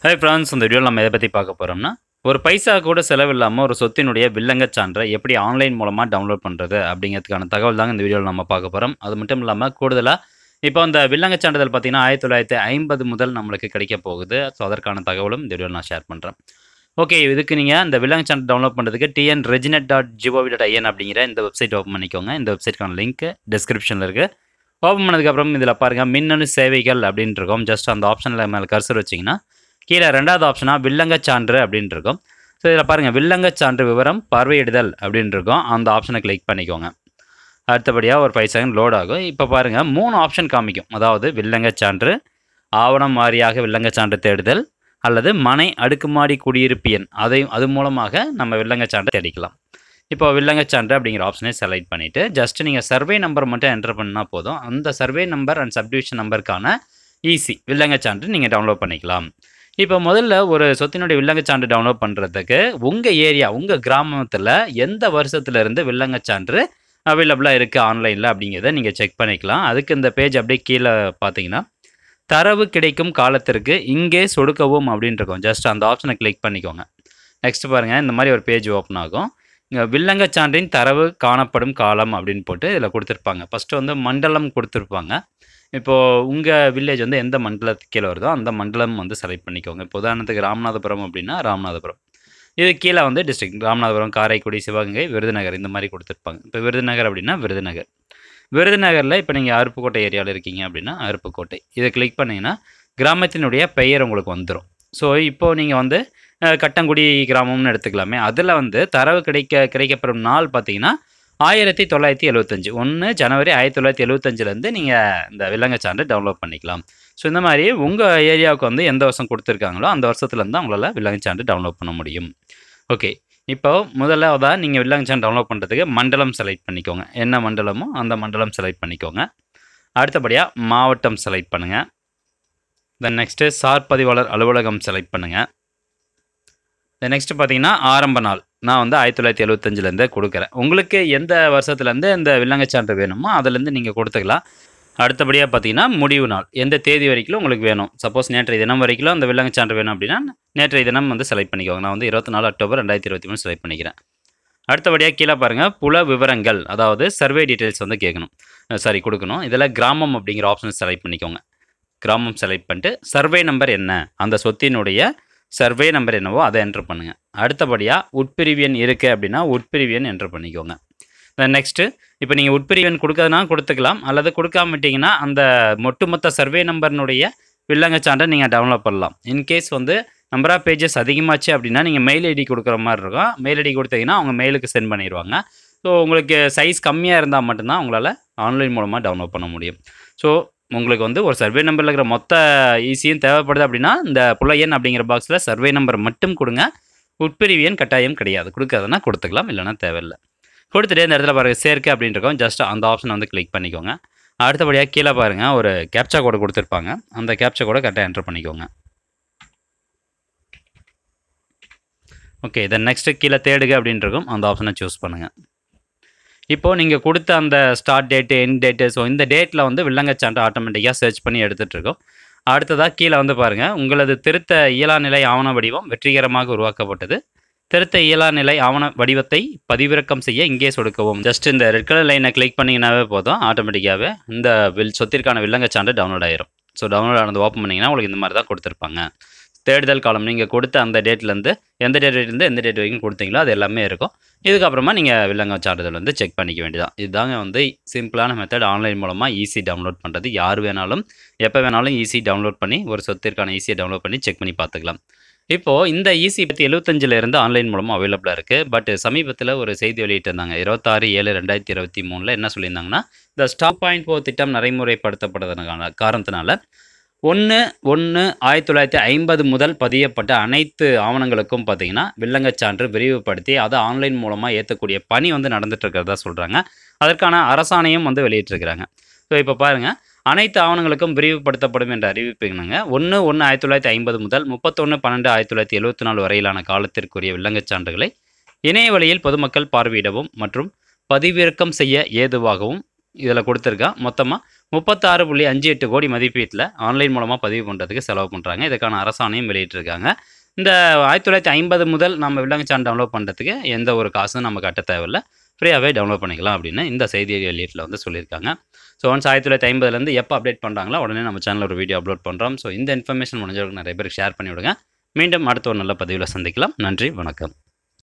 Hi friends, இந்த வீடியோவில் நம்ம எதை பற்றி பார்க்க போகிறோம்னா, ஒரு பைசா கூட செலவில்லாமல் ஒரு சொத்தினுடைய வில்லங்கச் சான்றை எப்படி ஆன்லைன் மூலமாக டவுன்லோட் பண்ணுறது அப்படிங்கிறதுக்கான தகவல் தாங்க இந்த வீடியோவில் நம்ம பார்க்க போகிறோம். அது மட்டும் இல்லாமல் கூடுதலாக இப்போ அந்த வில்லங்கச் சான்றிதழ் பார்த்தீங்கன்னா 1950 முதல் நம்மளுக்கு கிடைக்க போகுது. ஸோ அதற்கான தகவலும் இந்த வீடியோவில் நான் ஷேர் பண்ணுறேன். ஓகே, இதுக்கு நீங்கள் இந்த வில்லங்கச் சான்று டவுன்லோட் பண்ணுறதுக்கு tnreginet.gov.in அப்படிங்கிற இந்த வெப்சைட் ஓப்பன் பண்ணிக்கோங்க. இந்த வெப்சைட்க்கான லிங்க் டிஸ்கிரிப்ஷனில் இருக்குது. ஓப்பன் பண்ணதுக்கப்புறம் இதில் பாருங்கள் மின்னணு சேவைகள் அப்படின்ட்டு இருக்கும். ஜஸ்ட் அந்த ஆப்ஷனில் மேலே கர்சர் வச்சிங்கன்னா கீழே ரெண்டாவது ஆப்ஷனாக வில்லங்கச் சான்று அப்படின்னு இருக்கும். ஸோ இதில் பாருங்கள் வில்லங்கச் சான்று விவரம் பார்வையிடுதல் அப்படின்னு இருக்கும். அந்த ஆப்ஷனை கிளிக் பண்ணிக்கோங்க. அடுத்தபடியாக ஒரு 5 செகண்ட் லோட் ஆகும். இப்போ பாருங்கள் 3 ஆப்ஷன் காமிக்கும். அதாவது வில்லங்கச் சான்று, ஆவணம் வாரியாக வில்லங்கச் சான்று தேடுதல், அல்லது மனை அடுக்குமாடி குடியிருப்பு எண் அது மூலமாக நம்ம வில்லங்கச் சான்று தேடிக்கலாம். இப்போ வில்லங்கச் சான்று அப்படிங்கிற ஆப்ஷனை செலக்ட் பண்ணிவிட்டு ஜஸ்ட் நீங்கள் சர்வே நம்பர் மட்டும் என்டர் பண்ணால் போதும். அந்த சர்வே நம்பர் அண்ட் சப்டிவிஷன் நம்பருக்கான ஈஸி வில்லங்கச் சான்று நீங்கள் டவுன்லோட் பண்ணிக்கலாம். இப்போ முதல்ல ஒரு சொத்தினுடைய வில்லங்கச் சான்று டவுன்லோட் பண்ணுறதுக்கு உங்கள் ஏரியா, உங்கள் கிராமத்தில் எந்த வருஷத்துலேருந்து வில்லங்கச் சான்று அவைலபிளாக இருக்குது ஆன்லைனில் அப்படிங்கிறத நீங்கள் செக் பண்ணிக்கலாம். அதுக்கு இந்த பேஜ் அப்படியே கீழே பார்த்தீங்கன்னா தரவு கிடைக்கும் காலத்திற்கு இங்கே சொடுக்கவும் அப்படின்னு இருக்கும். ஜஸ்ட் அந்த ஆப்ஷனை கிளிக் பண்ணிக்கோங்க. நெக்ஸ்ட் பாருங்கள், இந்த மாதிரி ஒரு பேஜ் ஓப்பன் ஆகும். இங்கே வில்லங்கச் சான்றின் தரவு காணப்படும் காலம் அப்படின்னு போட்டு இதில் கொடுத்துருப்பாங்க. ஃபஸ்ட்டு வந்து மண்டலம் கொடுத்துருப்பாங்க. இப்போது உங்கள் வில்லேஜ் வந்து எந்த மண்டலத்துக்கு கீழே வருதோ அந்த மண்டலம் வந்து செலக்ட் பண்ணிக்கோங்க. இப்போ உதாரணத்துக்கு ராமநாதபுரம் அப்படின்னா ராமநாதபுரம். இது கீழே வந்து டிஸ்ட்ரிக்ட் ராமநாதபுரம், காரைக்குடி, சிவகங்கை, விருதுநகர் இந்த மாதிரி கொடுத்துருப்பாங்க. இப்போ விருதுநகர் அப்படின்னா விருதுநகர். விருதுநகரில் இப்போ நீங்கள் அருப்புக்கோட்டை ஏரியாவில் இருக்கீங்க அப்படின்னா அருப்புக்கோட்டை. இதை கிளிக் பண்ணிங்கன்னா கிராமத்தினுடைய பெயர் உங்களுக்கு வந்துடும். ஸோ இப்போது நீங்கள் வந்து கட்டங்குடி கிராமம்னு எடுத்துக்கலாமே. அதில் வந்து தரவு கிடைக்கப்பெறும் நாள் பார்த்தீங்கன்னா 1975 1 ஜனவரி 1975லேருந்து நீங்கள் இந்த வில்லங்கச் சான்று டவுன்லோட் பண்ணிக்கலாம். ஸோ இந்த மாதிரி உங்கள் ஏரியாவுக்கு வந்து எந்த வருஷம் கொடுத்துருக்காங்களோ அந்த வருஷத்துலேருந்து உங்களால் வில்லங்கச் சான்று டவுன்லோட் பண்ண முடியும். ஓகே, இப்போ முதல்ல நீங்கள் வில்லங்கச் சான்று டவுன்லோட் பண்ணுறதுக்கு மண்டலம் செலக்ட் பண்ணிக்கோங்க. என்ன மண்டலமோ அந்த மண்டலம் செலக்ட் பண்ணிக்கோங்க. அடுத்தபடியாக மாவட்டம் செலக்ட் பண்ணுங்கள். தென் நெக்ஸ்ட்டு சார் பதிவாளர் அலுவலகம் செலக்ட் பண்ணுங்கள். தென் நெக்ஸ்ட்டு பார்த்தீங்கன்னா ஆரம்ப நாள் நான் வந்து 1975லேருந்தே கொடுக்குறேன். உங்களுக்கு எந்த வருஷத்துலேருந்து இந்த வில்லங்கச் சான்று வேணுமோ அதுலேருந்து நீங்கள் கொடுத்துக்கலாம். அடுத்தபடியாக பார்த்தீங்கன்னா முடிவு நாள் எந்த தேதி வரைக்கும் உங்களுக்கு வேணும். சப்போஸ் நேற்றைய தினம் வரைக்கும் அந்த வில்லங்கச் சான்று வேணும் அப்படின்னா நேற்றைய தினம் வந்து செலக்ட் பண்ணிக்கோங்க. நான் வந்து 24 அக்டோபர் 2023 செலக்ட் பண்ணிக்கிறேன். அடுத்தபடியாக கீழே பாருங்கள் புல விவரங்கள், அதாவது சர்வே டீட்டெயில்ஸ் வந்து கொடுக்கணும். இதில் கிராமம் அப்படிங்கிற ஆப்ஷன் செலக்ட் பண்ணிக்கோங்க. கிராமம் செலக்ட் பண்ணிட்டு சர்வே நம்பர் என்ன, அந்த சொத்தினுடைய சர்வே நம்பர் என்னவோ அதை என்ட்ரு பண்ணுங்கள். அடுத்தபடியாக உட்பிரிவு எண் இருக்குது அப்படின்னா உட்பிரிவு எண் என்ட்ரு பண்ணிக்கோங்க. நெக்ஸ்ட்டு இப்போ நீங்கள் உட்பிரிவு எண் கொடுக்கறதுனா கொடுத்துக்கலாம், அல்லது கொடுக்காமட்டிங்கன்னா அந்த ஒட்டுமொத்த சர்வே நம்பர்னுடைய வில்லங்கச் சான்றை நீங்கள் டவுன்லோட் பண்ணலாம். இன்கேஸ் வந்து நம்பர் ஆஃப் பேஜஸ் அதிகமாச்சு அப்படின்னா நீங்கள் மெயில் ஐடி கொடுக்குற மாதிரி இருக்கும். மெயில் ஐடி கொடுத்தீங்கன்னா அவங்க மெயிலுக்கு சென்ட் பண்ணிடுவாங்க. ஸோ உங்களுக்கு சைஸ் கம்மியாக இருந்தால் மட்டும்தான் உங்களால் ஆன்லைன் மூலமாக டவுன்லோட் பண்ண முடியும். ஸோ உங்களுக்கு வந்து ஒரு சர்வே நம்பரில் இருக்கிற மொத்த ஈஸியும் தேவைப்படுது அப்படின்னா இந்த புல எண் அப்படிங்கிற பாக்ஸில் சர்வே நம்பர் மட்டும் கொடுங்க. உட்பிரிவு எண் கட்டாயம் கிடையாது. கொடுக்காதுன்னா கொடுத்துக்கலாம், இல்லைனா தேவையில்லை. கொடுத்துட்டு இந்த இடத்துல பாருங்கள் சேர்க்கை அப்படின்னு இருக்கும். ஜஸ்ட் அந்த ஆப்ஷனை வந்து கிளிக் பண்ணிக்கோங்க. அடுத்தபடியாக கீழே பாருங்கள் ஒரு கேப்சா கோடு கொடுத்துருப்பாங்க. அந்த கேப்சா கோடை கரெக்டாக என்டர் பண்ணிக்கோங்க. ஓகே, இதை நெக்ஸ்ட்டு கீழே தேடுக அப்படின்னு இருக்கும். அந்த ஆப்ஷனை சூஸ் பண்ணுங்கள். இப்போது நீங்கள் கொடுத்த அந்த start date, end date, so இந்த டேட்டில் வந்து வில்லங்கச் சான்று ஆட்டோமேட்டிக்காக சர்ச் பண்ணி எடுத்துகிட்ருக்கோம். அடுத்ததாக கீழே வந்து பாருங்கள் உங்களது திருத்த இயலாநிலை ஆவண வடிவம் வெற்றிகரமாக உருவாக்கப்பட்டது. திருத்த இயலாநிலை ஆவண வடிவத்தை பதிவிறக்கம் செய்ய இங்கே சொடுக்கவும். ஜஸ்ட் இந்த ரெட் கலர் லைனை கிளிக் பண்ணிங்கனாவே போதும், ஆட்டோமேட்டிக்காகவே இந்த சொத்திற்கான வில்லங்கச் சான்று டவுன்லோட் ஆயிரும். ஸோ டவுன்லோட் ஆனது ஓப்பன் பண்ணிங்கன்னா உங்களுக்கு இந்த மாதிரி தான் கொடுத்துருப்பாங்க. தேடுதல் காலம் நீங்கள் கொடுத்த அந்த டேட்லேருந்து எந்த டேட்லேருந்து எந்த டேட் வரைக்கும் கொடுத்தீங்களோ அது எல்லாமே இருக்கும். இதுக்கப்புறமா நீங்கள் வில்லங்கச் சான்றிதழ் வந்து செக் பண்ணிக்க வேண்டியதான். இதுதாங்க வந்து சிம்பிளான மெத்தட். ஆன்லைன் மூலமாக ஈஸி டவுன்லோட் பண்ணுறது. யார் வேணாலும் எப்போ வேணாலும் ஈஸி டவுன்லோட் பண்ணி ஒரு சொத்திற்கான ஈஸியை டவுன்லோட் பண்ணி செக் பண்ணி பார்த்துக்கலாம். இப்போது இந்த ஈஸி 75லேருந்து ஆன்லைன் மூலமாக அவைலபிளாக இருக்குது. பட் சமீபத்தில் ஒரு செய்தி வெளியிட்டிருந்தாங்க. 26/7/2023 என்ன சொல்லியிருந்தாங்கன்னா இந்த ஸ்டாப் பாயிண்ட் 4 திட்டம் நடைமுறைப்படுத்தப்படுறதுக்கான காரணத்தினால 1/1/1950 முதல் பதியப்பட்ட அனைத்து ஆவணங்களுக்கும் பார்த்தீங்கன்னா வில்லங்கச் சான்று விரிவுபடுத்தி அதை ஆன்லைன் மூலமாக ஏற்றக்கூடிய பணி வந்து நடந்துட்டு இருக்கிறதா சொல்கிறாங்க. அதற்கான அரசாணையும் வந்து வெளியிட்டிருக்கிறாங்க. ஸோ இப்போ பாருங்கள் அனைத்து ஆவணங்களுக்கும் விரிவுபடுத்தப்படும் என்ற அறிவிப்புங்க 1/1/1950 முதல் 31/12/1974 வரையிலான காலத்திற்குரிய வில்லங்கச் சான்றுகளை இணைய வழியில் பொதுமக்கள் பார்வையிடவும் மற்றும் பதிவிறக்கம் செய்ய ஏதுவாகவும் இதில் கொடுத்துருக்கா. மொத்தமாக 36.58 கோடி மதிப்பீட்டில் ஆன்லைன் மூலமாக பதிவு பண்ணுறதுக்கு செலவு பண்ணுறாங்க. இதுக்கான அரசாணையும் வெளியிட்டிருக்காங்க. இந்த 1950 முதல் நம்ம வில்லங்க சான்று டவுன்லோட் பண்ணுறதுக்கு எந்த ஒரு காசும் நம்ம கட்ட தேவையில்ல. ஃப்ரீயாகவே டவுன்லோட் பண்ணிக்கலாம் அப்படின்னு இந்த செய்தி வெளியீட்டில் வந்து சொல்லியிருக்காங்க. ஸோ ஒன்ஸ் 1950லேருந்து எப்போ அப்டேட் பண்ணுறாங்களோ உடனே நம்ம சேனலில் ஒரு வீடியோ அப்லோட் பண்ணுறோம். ஸோ இந்த இன்ஃபர்மேஷன் முடிஞ்சவங்களுக்கு நிறைய பேருக்கு ஷேர் பண்ணி விடுங்க. மீண்டும் அடுத்த ஒரு நல்ல பதிவில் சந்திக்கலாம். நன்றி, வணக்கம்.